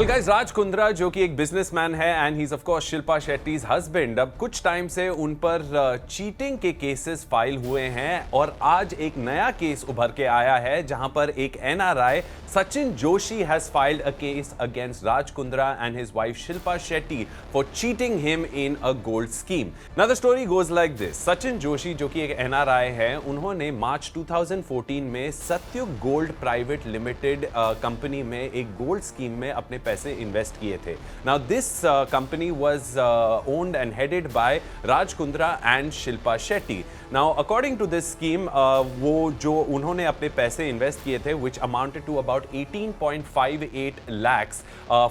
Well guys, Raj Kundra जो कि एक बिजनेसमैन है and he is of course Shilpa Shetty's husband, अब कुछ टाइम से उन पर चीटिंग के केसेस फाइल हुए हैं और आज एक नया केस उभर के आया है जहां पर एक NRI Sachin Joshi has filed a case against Raj Kundra and his wife Shilpa Shetty for cheating him in a gold scheme. Now the story goes like this. Sachin Joshi जो कि एक एनआरआई है, उन्होंने मार्च 2014 में सत्युग गोल्ड प्राइवेट लिमिटेड कंपनी में एक गोल्ड स्कीम में अपने पैसे इन्वेस्ट किए थे। Now this company was owned and headed by Raj Kundra and Shilpa Shetty. Now according to this scheme, वो जो उन्होंने अपने पैसे इन्वेस्ट किए थे which amounted to about 18.58 lakhs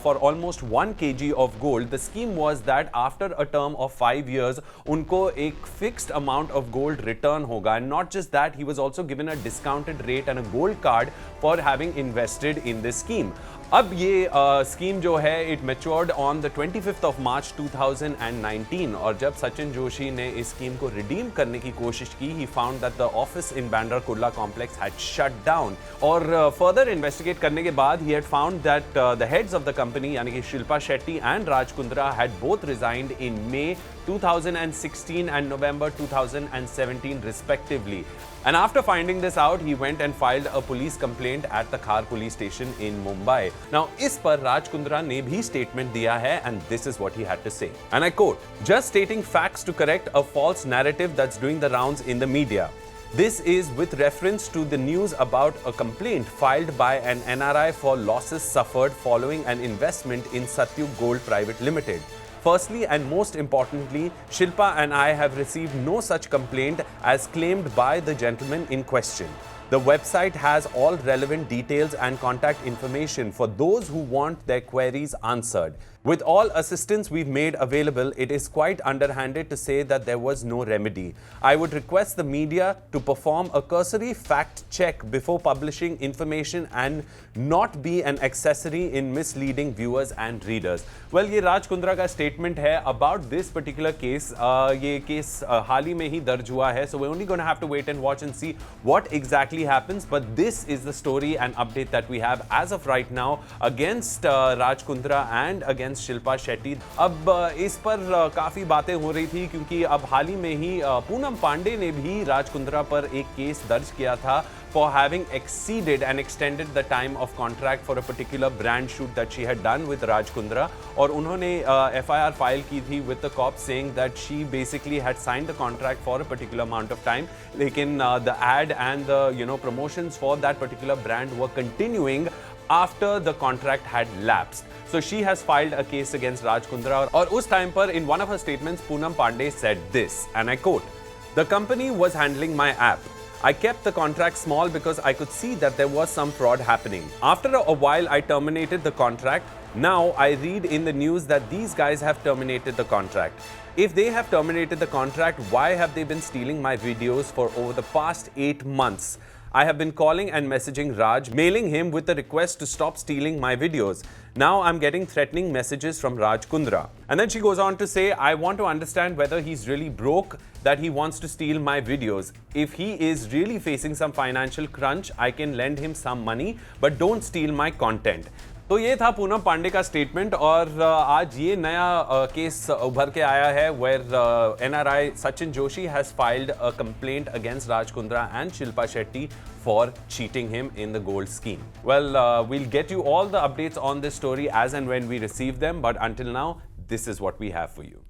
for almost 1 kg of gold. The scheme was that after a term of 5 years उनको एक fixed amount of gold return होगा, and not just that, he was also given a discounted rate and a gold card for having invested in this scheme. अब ये scheme जो है it matured on the 25th of March 2019 और जब सचिन जोशी ने इस scheme को रिडीम करने की कोशिश की, he found that the office in Bandra Kurla complex had shut down और फर्दर इन्वेस्टिगेट करने के बाद he had found that the heads of the company यानी कि Shilpa Shetty and Raj Kundra had both resigned in May 2016 and November 2017 respectively. And after finding this out, he went and filed a police complaint at the Khar police station in Mumbai. Now, इस पर राज कुंद्रा ने भी statement दिया है and this is what he had to say. And I quote, "Just stating facts to correct a false narrative that's doing the rounds in the media. This is with reference to the news about a complaint filed by an NRI for losses suffered following an investment in Satyug Gold Private Limited. Firstly and most importantly, Shilpa and I have received no such complaint as claimed by the gentleman in question. The website has all relevant details and contact information for those who want their queries answered. With all assistance we've made available, it is quite underhanded to say that there was no remedy. I would request the media to perform a cursory fact check before publishing information and not be an accessory in misleading viewers and readers." Well, ये राज कुंद्रा का statement है about this particular case. ये case हाल ही में ही दर्ज हुआ है, so we're only going to have to wait and watch and see what exactly happens. But this is the story and update that we have as of right now against Raj Kundra and against Shilpa Shetty. अब इस पर काफी बातें हो रही थी क्योंकि अब हाल ही में ही पूनम पांडे ने भी राज कुंद्रा पर एक केस दर्ज किया था for having exceeded and extended the time of contract for a particular brand shoot that she had done with Raj Kundra. और उन्होंने FIR फाइल की थी with the cop saying that she basically had signed the contract for a particular amount of time, लेकिन the ad and the promotions for that particular brand were continuing after the contract had lapsed. So she has filed a case against Raj Kundra और उस time पर in one of her statements Poonam Pandey said this, and I quote, "The company was handling my app. I kept the contract small because I could see that there was some fraud happening. After a while, I terminated the contract. Now I read in the news that these guys have terminated the contract. If they have terminated the contract, why have they been stealing my videos for over the past 8 months? I have been calling and messaging Raj, mailing him with a request to stop stealing my videos. Now I'm getting threatening messages from Raj Kundra." And then she goes on to say, "I want to understand whether he's really broke that he wants to steal my videos. If he is really facing some financial crunch, I can lend him some money, but don't steal my content." तो ये था पूनम पांडे का statement और आज ये नया case उभर के आया है where NRI Sachin Joshi has filed a complaint against Raj Kundra and Shilpa Shetty for cheating him in the gold scheme. Well, we'll get you all the updates on this story as and when we receive them, but until now, this is what we have for you.